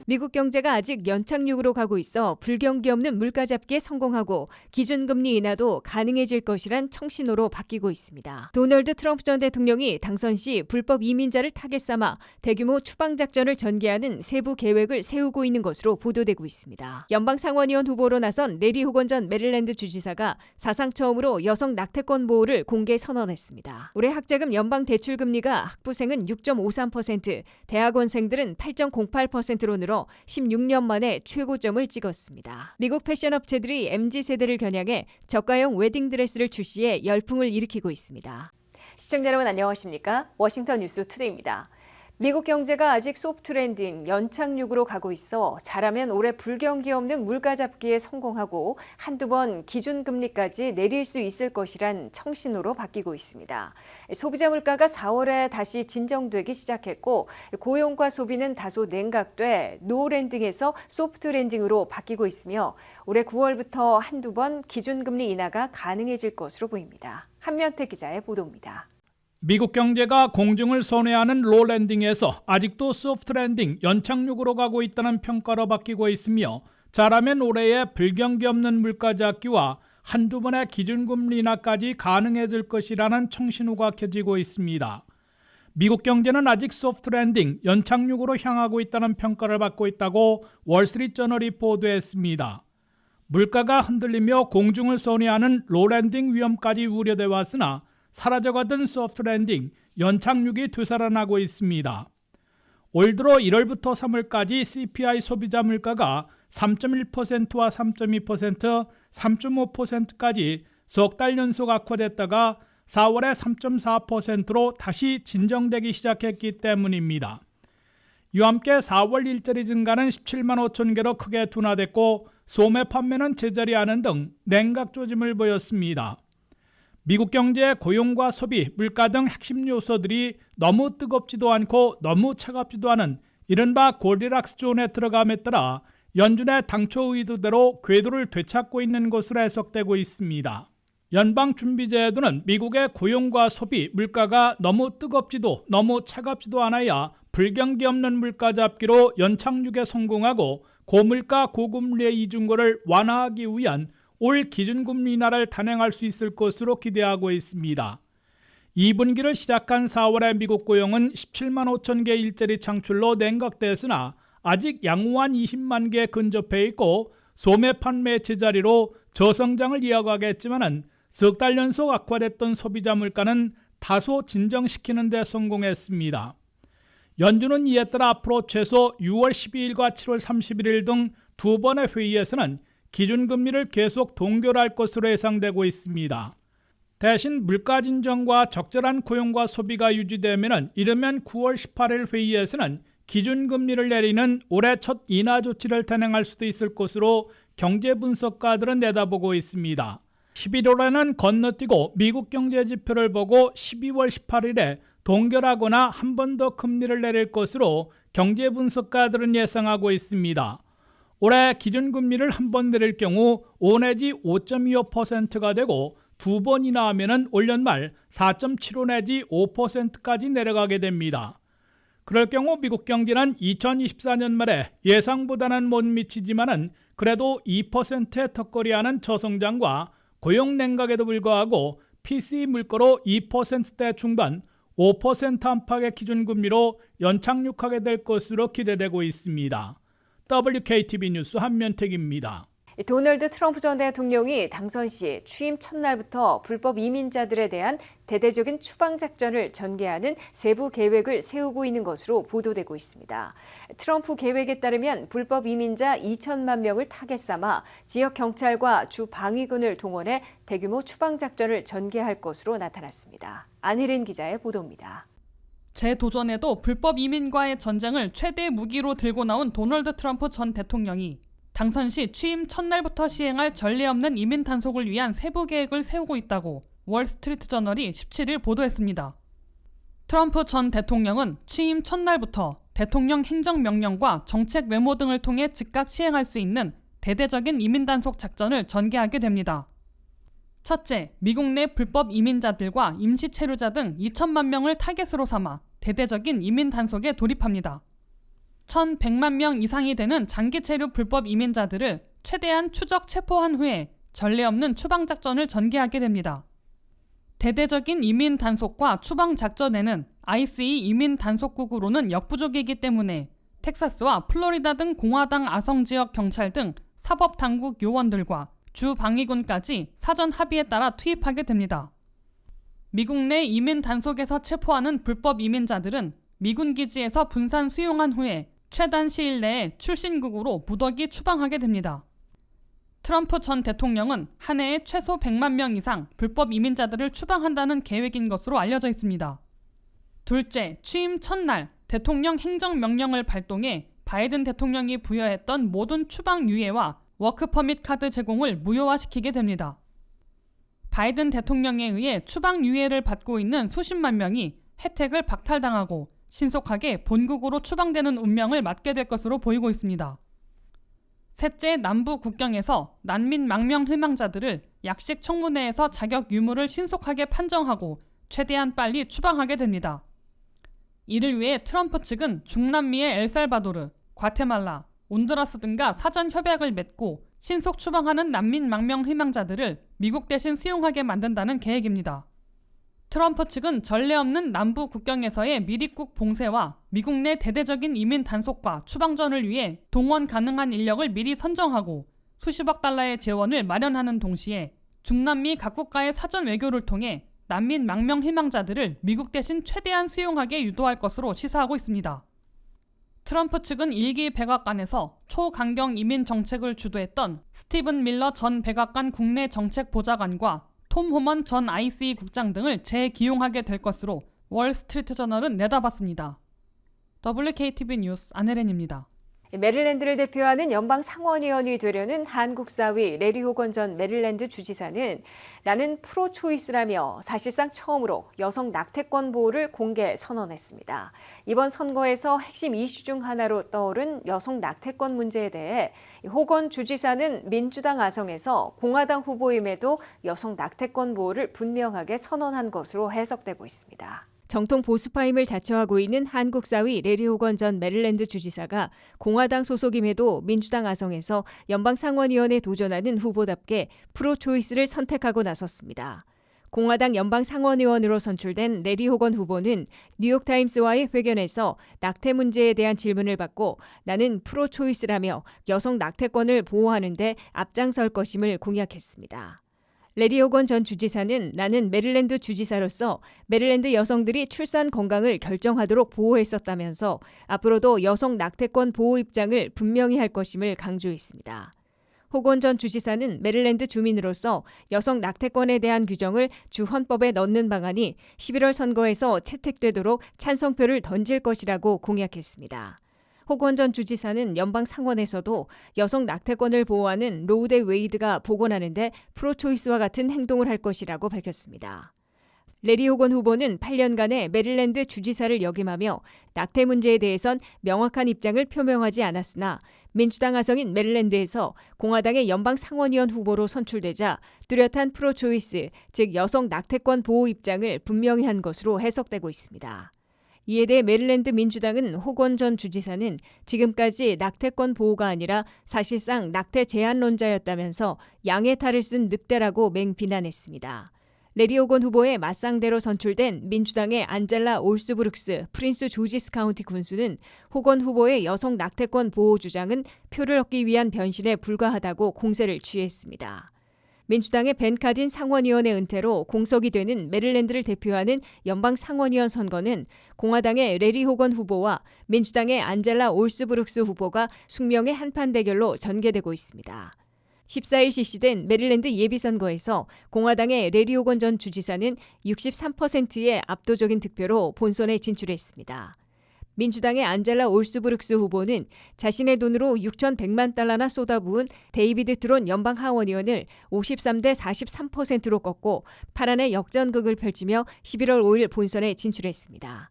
미국 경제가 아직 연착륙으로 가고 있어 불경기 없는 물가 잡기에 성공하고 기준금리 인하도 가능해질 것이란 청신호로 바뀌고 있습니다. 도널드 트럼프 전 대통령이 당선 시 불법 이민자를 타겟 삼아 대규모 추방작전을 전개하는 세부 계획을 세우고 있는 것으로 보도되고 있습니다. 연방상원의원 후보로 나선 레리 호건 전 메릴랜드 주지사가 사상 처음으로 여성 낙태권 보호를 공개 선언했습니다. 올해 학자금 연방 대출금리가 학부생은 6.53%, 대학원생들은 8.08%로 늘어 16년 만에 최고점을 찍었습니다. 미국 패션 업체들이 MZ세대를 겨냥해 저가형 웨딩드레스를 출시해 열풍을 일으키고 있습니다. 시청자 여러분 안녕하십니까? 워싱턴 뉴스 투데이입니다. 미국 경제가 아직 소프트 랜딩, 연착륙으로 가고 있어 잘하면 올해 불경기 없는 물가 잡기에 성공하고 한두 번 기준금리까지 내릴 수 있을 것이란 청신호로 바뀌고 있습니다. 소비자 물가가 4월에 다시 진정되기 시작했고 고용과 소비는 다소 냉각돼 노랜딩에서 소프트 랜딩으로 바뀌고 있으며 올해 9월부터 한두 번 기준금리 인하가 가능해질 것으로 보입니다. 한면태 기자의 보도입니다. 미국 경제가 공중을 선회하는 롤랜딩에서 아직도 소프트랜딩, 연착륙으로 가고 있다는 평가로 바뀌고 있으며 잘하면 올해에 불경기 없는 물가 잡기와 한두 번의 기준금리 인하까지 가능해질 것이라는 청신호가 켜지고 있습니다. 미국 경제는 아직 소프트랜딩, 연착륙으로 향하고 있다는 평가를 받고 있다고 월스트리트저널이 보도했습니다. 물가가 흔들리며 공중을 선회하는 롤랜딩 위험까지 우려돼 왔으나 사라져가던 소프트랜딩, 연착륙이 되살아나고 있습니다. 올 들어 1월부터 3월까지 CPI 소비자 물가가 3.1%와 3.2%, 3.5%까지 석 달 연속 악화됐다가 4월에 3.4%로 다시 진정되기 시작했기 때문입니다. 이와 함께 4월 일자리 증가는 17만 5천 개로 크게 둔화됐고 소매 판매는 제자리하는 등 냉각 조짐을 보였습니다. 미국 경제의 고용과 소비, 물가 등 핵심 요소들이 너무 뜨겁지도 않고 너무 차갑지도 않은 이른바 골디락스 존에 들어감에 따라 연준의 당초 의도대로 궤도를 되찾고 있는 것으로 해석되고 있습니다. 연방준비제도는 미국의 고용과 소비, 물가가 너무 뜨겁지도 너무 차갑지도 않아야 불경기 없는 물가 잡기로 연착륙에 성공하고 고물가 고금리의 이중고를 완화하기 위한 올 기준금리 인하를 단행할 수 있을 것으로 기대하고 있습니다. 2분기를 시작한 4월의 미국 고용은 17만 5천 개 일자리 창출로 냉각됐으나 아직 양호한 20만 개에 근접해 있고 소매 판매 제자리로 저성장을 이어가겠지만은 석 달 연속 악화됐던 소비자 물가는 다소 진정시키는 데 성공했습니다. 연준은 이에 따라 앞으로 최소 6월 12일과 7월 31일 등 두 번의 회의에서는 기준금리를 계속 동결할 것으로 예상되고 있습니다. 대신 물가 진정과 적절한 고용과 소비가 유지되면 이르면 9월 18일 회의에서는 기준금리를 내리는 올해 첫 인하 조치를 단행할 수도 있을 것으로 경제 분석가들은 내다보고 있습니다. 11월에는 건너뛰고 미국 경제 지표를 보고 12월 18일에 동결하거나 한 번 더 금리를 내릴 것으로 경제 분석가들은 예상하고 있습니다. 올해 기준금리를 한 번 내릴 경우 5 내지 5.25%가 되고 두 번 인하하면 올 연말 4.75 내지 5%까지 내려가게 됩니다. 그럴 경우 미국 경제는 2024년 말에 예상보다는 못 미치지만은 그래도 2%의 턱걸이하는 저성장과 고용 냉각에도 불구하고 PCE 물가로 2%대 중반, 5% 안팎의 기준금리로 연착륙하게 될 것으로 기대되고 있습니다. WKTV 뉴스 한면택입니다. 도널드 트럼프 전 대통령이 당선 시 취임 첫날부터 불법 이민자들에 대한 대대적인 추방 작전을 전개하는 세부 계획을 세우고 있는 것으로 보도되고 있습니다. 트럼프 계획에 따르면 불법 이민자 2천만 명을 타겟 삼아 지역 경찰과 주 방위군을 동원해 대규모 추방 작전을 전개할 것으로 나타났습니다. 안혜린 기자의 보도입니다. 재도전에도 불법 이민과의 전쟁을 최대 무기로 들고 나온 도널드 트럼프 전 대통령이 당선 시 취임 첫날부터 시행할 전례 없는 이민 단속을 위한 세부 계획을 세우고 있다고 월스트리트저널이 17일 보도했습니다. 트럼프 전 대통령은 취임 첫날부터 대통령 행정명령과 정책 메모 등을 통해 즉각 시행할 수 있는 대대적인 이민 단속 작전을 전개하게 됩니다. 첫째, 미국 내 불법 이민자들과 임시 체류자 등 2천만 명을 타겟으로 삼아 대대적인 이민 단속에 돌입합니다. 1,100만 명 이상이 되는 장기 체류 불법 이민자들을 최대한 추적 체포한 후에 전례 없는 추방 작전을 전개하게 됩니다. 대대적인 이민 단속과 추방 작전에는 ICE 이민 단속국으로는 역부족이기 때문에 텍사스와 플로리다 등 공화당 아성 지역 경찰 등 사법 당국 요원들과 주 방위군까지 사전 합의에 따라 투입하게 됩니다. 미국 내 이민 단속에서 체포하는 불법 이민자들은 미군 기지에서 분산 수용한 후에 최단 시일 내에 출신국으로 무더기 추방하게 됩니다. 트럼프 전 대통령은 한 해에 최소 100만 명 이상 불법 이민자들을 추방한다는 계획인 것으로 알려져 있습니다. 둘째, 취임 첫날 대통령 행정명령을 발동해 바이든 대통령이 부여했던 모든 추방 유예와 워크퍼밋 카드 제공을 무효화시키게 됩니다. 바이든 대통령에 의해 추방 유예를 받고 있는 수십만 명이 혜택을 박탈당하고 신속하게 본국으로 추방되는 운명을 맞게 될 것으로 보이고 있습니다. 셋째, 남부 국경에서 난민 망명 희망자들을 약식 청문회에서 자격 유무를 신속하게 판정하고 최대한 빨리 추방하게 됩니다. 이를 위해 트럼프 측은 중남미의 엘살바도르, 과테말라, 온두라스 등과 사전 협약을 맺고 신속 추방하는 난민 망명 희망자들을 미국 대신 수용하게 만든다는 계획입니다. 트럼프 측은 전례 없는 남부 국경에서의 미립국 봉쇄와 미국 내 대대적인 이민 단속과 추방전을 위해 동원 가능한 인력을 미리 선정하고 수십억 달러의 재원을 마련하는 동시에 중남미 각국과의 사전 외교를 통해 난민 망명 희망자들을 미국 대신 최대한 수용하게 유도할 것으로 시사하고 있습니다. 트럼프 측은 일기 백악관에서 초강경 이민 정책을 주도했던 스티븐 밀러 전 백악관 국내 정책 보좌관과 톰 호먼 전 ICE 국장 등을 재기용하게 될 것으로 월스트리트 저널은 내다봤습니다. WKTV 뉴스 안혜린입니다. 메릴랜드를 대표하는 연방 상원의원이 되려는 한국 사위 레리 호건 전 메릴랜드 주지사는 나는 프로초이스라며 사실상 처음으로 여성 낙태권 보호를 공개 선언했습니다. 이번 선거에서 핵심 이슈 중 하나로 떠오른 여성 낙태권 문제에 대해 호건 주지사는 민주당 아성에서 공화당 후보임에도 여성 낙태권 보호를 분명하게 선언한 것으로 해석되고 있습니다. 정통 보수파임을 자처하고 있는 한국 사위 레리 호건 전 메릴랜드 주지사가 공화당 소속임에도 민주당 아성에서 연방 상원의원에 도전하는 후보답게 프로초이스를 선택하고 나섰습니다. 공화당 연방 상원의원으로 선출된 레리 호건 후보는 뉴욕타임스와의 회견에서 낙태 문제에 대한 질문을 받고 나는 프로초이스라며 여성 낙태권을 보호하는 데 앞장설 것임을 공약했습니다. 레리 호건 전 주지사는 나는 메릴랜드 주지사로서 메릴랜드 여성들이 출산 건강을 결정하도록 보호했었다면서 앞으로도 여성 낙태권 보호 입장을 분명히 할 것임을 강조했습니다. 호건 전 주지사는 메릴랜드 주민으로서 여성 낙태권에 대한 규정을 주 헌법에 넣는 방안이 11월 선거에서 채택되도록 찬성표를 던질 것이라고 공약했습니다. 호건 전 주지사는 연방 상원에서도 여성 낙태권을 보호하는 로우 대 웨이드가 복원하는데 프로초이스와 같은 행동을 할 것이라고 밝혔습니다. 레리 호건 후보는 8년간의 메릴랜드 주지사를 역임하며 낙태 문제에 대해선 명확한 입장을 표명하지 않았으나 민주당 아성인 메릴랜드에서 공화당의 연방 상원의원 후보로 선출되자 뚜렷한 프로초이스, 즉 여성 낙태권 보호 입장을 분명히 한 것으로 해석되고 있습니다. 이에 대해 메릴랜드 민주당은 호건 전 주지사는 지금까지 낙태권 보호가 아니라 사실상 낙태 제한론자였다면서 양의 탈을 쓴 늑대라고 맹비난했습니다. 레리 호건 후보의 맞상대로 선출된 민주당의 안젤라 올스브룩스 프린스 조지스 카운티 군수는 호건 후보의 여성 낙태권 보호 주장은 표를 얻기 위한 변신에 불과하다고 공세를 취했습니다. 민주당의 벤 카딘 상원의원의 은퇴로 공석이 되는 메릴랜드를 대표하는 연방 상원의원 선거는 공화당의 레리 호건 후보와 민주당의 안젤라 올스브룩스 후보가 숙명의 한판 대결로 전개되고 있습니다. 14일 실시된 메릴랜드 예비선거에서 공화당의 레리 호건 전 주지사는 63%의 압도적인 득표로 본선에 진출했습니다. 민주당의 안젤라 올스브룩스 후보는 자신의 돈으로 6,100만 달러나 쏟아부은 데이비드 트론 연방 하원의원을 53대 43%로 꺾고 파란의 역전극을 펼치며 11월 5일 본선에 진출했습니다.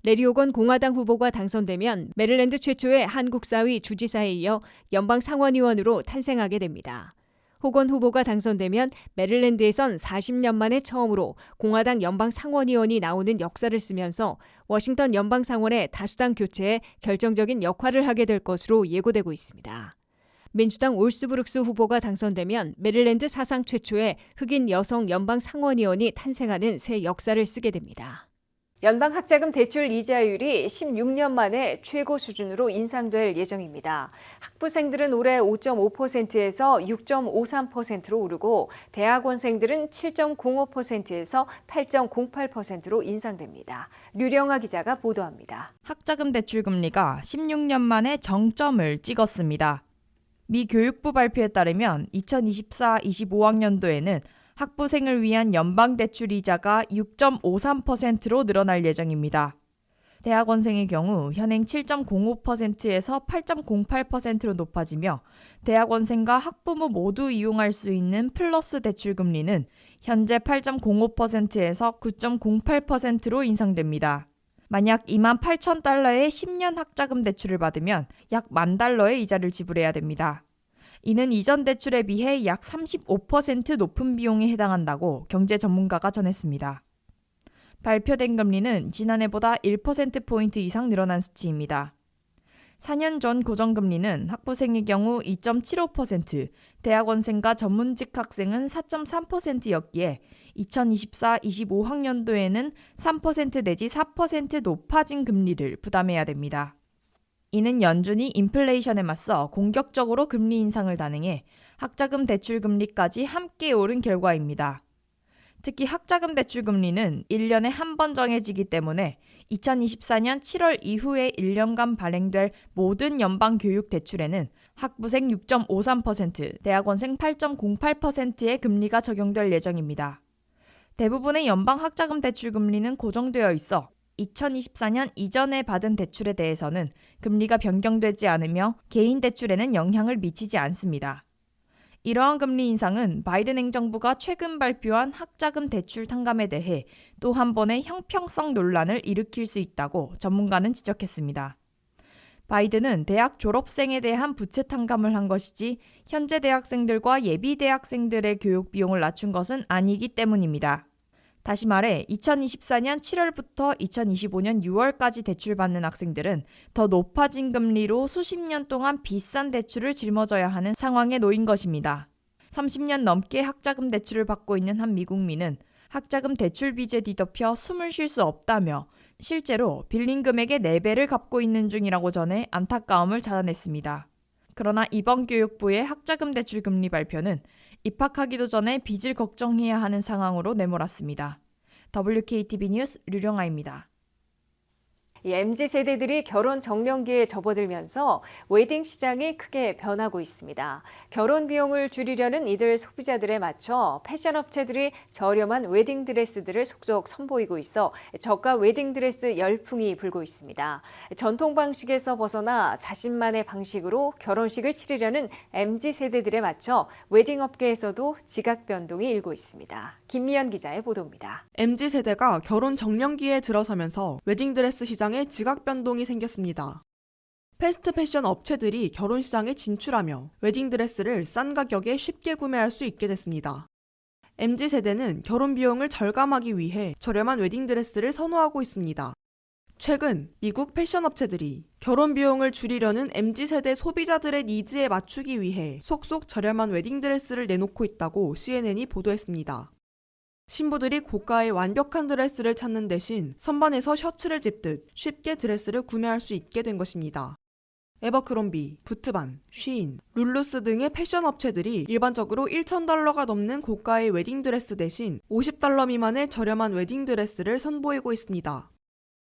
레리 호건 공화당 후보가 당선되면 메릴랜드 최초의 한국 사위 주지사에 이어 연방 상원의원으로 탄생하게 됩니다. 호건 후보가 당선되면 메릴랜드에선 40년 만에 처음으로 공화당 연방 상원의원이 나오는 역사를 쓰면서 워싱턴 연방 상원의 다수당 교체에 결정적인 역할을 하게 될 것으로 예고되고 있습니다. 민주당 올스브룩스 후보가 당선되면 메릴랜드 사상 최초의 흑인 여성 연방 상원의원이 탄생하는 새 역사를 쓰게 됩니다. 연방학자금 대출 이자율이 16년 만에 최고 수준으로 인상될 예정입니다. 학부생들은 올해 5.5%에서 6.53%로 오르고 대학원생들은 7.05%에서 8.08%로 인상됩니다. 류령아 기자가 보도합니다. 학자금 대출 금리가 16년 만에 정점을 찍었습니다. 미 교육부 발표에 따르면 2024-25학년도에는 학부생을 위한 연방 대출 이자가 6.53%로 늘어날 예정입니다. 대학원생의 경우 현행 7.05%에서 8.08%로 높아지며 대학원생과 학부모 모두 이용할 수 있는 플러스 대출 금리는 현재 8.05%에서 9.08%로 인상됩니다. 만약 28,000달러의 10년 학자금 대출을 받으면 약 10,000달러의 이자를 지불해야 됩니다. 이는 이전 대출에 비해 약 35% 높은 비용에 해당한다고 경제 전문가가 전했습니다. 발표된 금리는 지난해보다 1%포인트 이상 늘어난 수치입니다. 4년 전 고정금리는 학부생의 경우 2.75%, 대학원생과 전문직 학생은 4.3%였기에 2024-25학년도에는 3% 내지 4% 높아진 금리를 부담해야 됩니다. 이는 연준이 인플레이션에 맞서 공격적으로 금리 인상을 단행해 학자금 대출 금리까지 함께 오른 결과입니다. 특히 학자금 대출 금리는 1년에 한 번 정해지기 때문에 2024년 7월 이후에 1년간 발행될 모든 연방 교육 대출에는 학부생 6.53%, 대학원생 8.08%의 금리가 적용될 예정입니다. 대부분의 연방 학자금 대출 금리는 고정되어 있어 2024년 이전에 받은 대출에 대해서는 금리가 변경되지 않으며 개인 대출에는 영향을 미치지 않습니다. 이러한 금리 인상은 바이든 행정부가 최근 발표한 학자금 대출 탕감에 대해 또 한 번의 형평성 논란을 일으킬 수 있다고 전문가는 지적했습니다. 바이든은 대학 졸업생에 대한 부채 탕감을 한 것이지 현재 대학생들과 예비 대학생들의 교육 비용을 낮춘 것은 아니기 때문입니다. 다시 말해 2024년 7월부터 2025년 6월까지 대출받는 학생들은 더 높아진 금리로 수십 년 동안 비싼 대출을 짊어져야 하는 상황에 놓인 것입니다. 30년 넘게 학자금 대출을 받고 있는 한 미국민은 학자금 대출 빚에 뒤덮여 숨을 쉴 수 없다며 실제로 빌린 금액의 4배를 갚고 있는 중이라고 전해 안타까움을 자아냈습니다. 그러나 이번 교육부의 학자금 대출 금리 발표는 입학하기도 전에 빚을 걱정해야 하는 상황으로 내몰았습니다. WKTV 뉴스 류령아입니다. MZ세대들이 결혼 정년기에 접어들면서 웨딩 시장이 크게 변하고 있습니다. 결혼 비용을 줄이려는 이들 소비자들에 맞춰 패션 업체들이 저렴한 웨딩 드레스들을 속속 선보이고 있어 저가 웨딩 드레스 열풍이 불고 있습니다. 전통 방식에서 벗어나 자신만의 방식으로 결혼식을 치르려는 MZ세대들에 맞춰 웨딩 업계에서도 지각 변동이 일고 있습니다. 김미연 기자의 보도입니다. MZ세대가 결혼 정년기에 들어서면서 웨딩드레스 시장에 지각 변동이 생겼습니다. 패스트 패션 업체들이 결혼 시장에 진출하며 웨딩드레스를 싼 가격에 쉽게 구매할 수 있게 됐습니다. MZ세대는 결혼 비용을 절감하기 위해 저렴한 웨딩드레스를 선호하고 있습니다. 최근 미국 패션 업체들이 결혼 비용을 줄이려는 MZ세대 소비자들의 니즈에 맞추기 위해 속속 저렴한 웨딩드레스를 내놓고 있다고 CNN이 보도했습니다. 신부들이 고가의 완벽한 드레스를 찾는 대신 선반에서 셔츠를 집듯 쉽게 드레스를 구매할 수 있게 된 것입니다. 에버크롬비, 부트반, 쉬인, 룰루스 등의 패션 업체들이 일반적으로 $1,000가 넘는 고가의 웨딩드레스 대신 $50 미만의 저렴한 웨딩드레스를 선보이고 있습니다.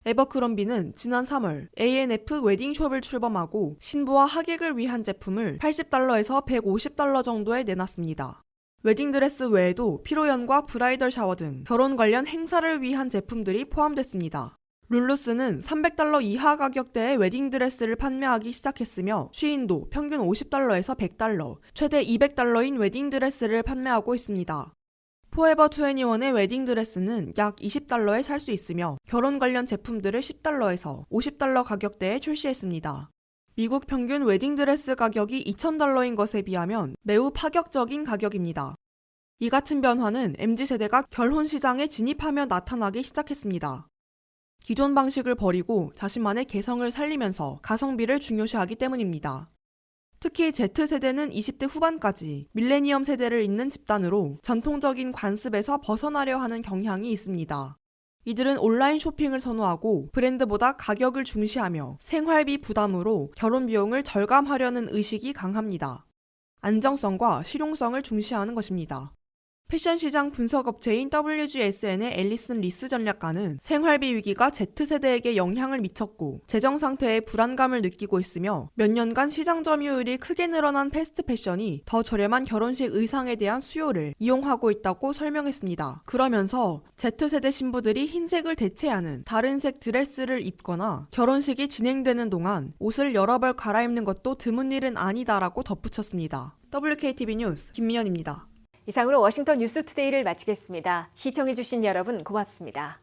에버크롬비는 지난 3월 A&F 웨딩숍을 출범하고 신부와 하객을 위한 제품을 $80에서 $150 정도에 내놨습니다. 웨딩드레스 외에도 피로연과 브라이덜 샤워 등 결혼 관련 행사를 위한 제품들이 포함됐습니다. 룰루스는 $300 이하 가격대의 웨딩드레스를 판매하기 시작했으며 쉬인도 평균 $50에서 $100, 최대 $200인 웨딩드레스를 판매하고 있습니다. 포에버 21의 웨딩드레스는 약 20달러에 살 수 있으며 결혼 관련 제품들을 10달러에서 50달러 가격대에 출시했습니다. 미국 평균 웨딩드레스 가격이 2,000달러인 것에 비하면 매우 파격적인 가격입니다. 이 같은 변화는 MZ세대가 결혼 시장에 진입하며 나타나기 시작했습니다. 기존 방식을 버리고 자신만의 개성을 살리면서 가성비를 중요시하기 때문입니다. 특히 Z세대는 20대 후반까지 밀레니엄 세대를 잇는 집단으로 전통적인 관습에서 벗어나려 하는 경향이 있습니다. 이들은 온라인 쇼핑을 선호하고 브랜드보다 가격을 중시하며 생활비 부담으로 결혼 비용을 절감하려는 의식이 강합니다. 안정성과 실용성을 중시하는 것입니다. 패션 시장 분석 업체인 WGSN의 앨리슨 리스 전략가는 생활비 위기가 Z세대에게 영향을 미쳤고 재정 상태에 불안감을 느끼고 있으며 몇 년간 시장 점유율이 크게 늘어난 패스트 패션이 더 저렴한 결혼식 의상에 대한 수요를 이용하고 있다고 설명했습니다. 그러면서 Z세대 신부들이 흰색을 대체하는 다른 색 드레스를 입거나 결혼식이 진행되는 동안 옷을 여러 벌 갈아입는 것도 드문 일은 아니다라고 덧붙였습니다. WKTV 뉴스 김미연입니다. 이상으로 워싱턴 뉴스투데이를 마치겠습니다. 시청해주신 여러분 고맙습니다.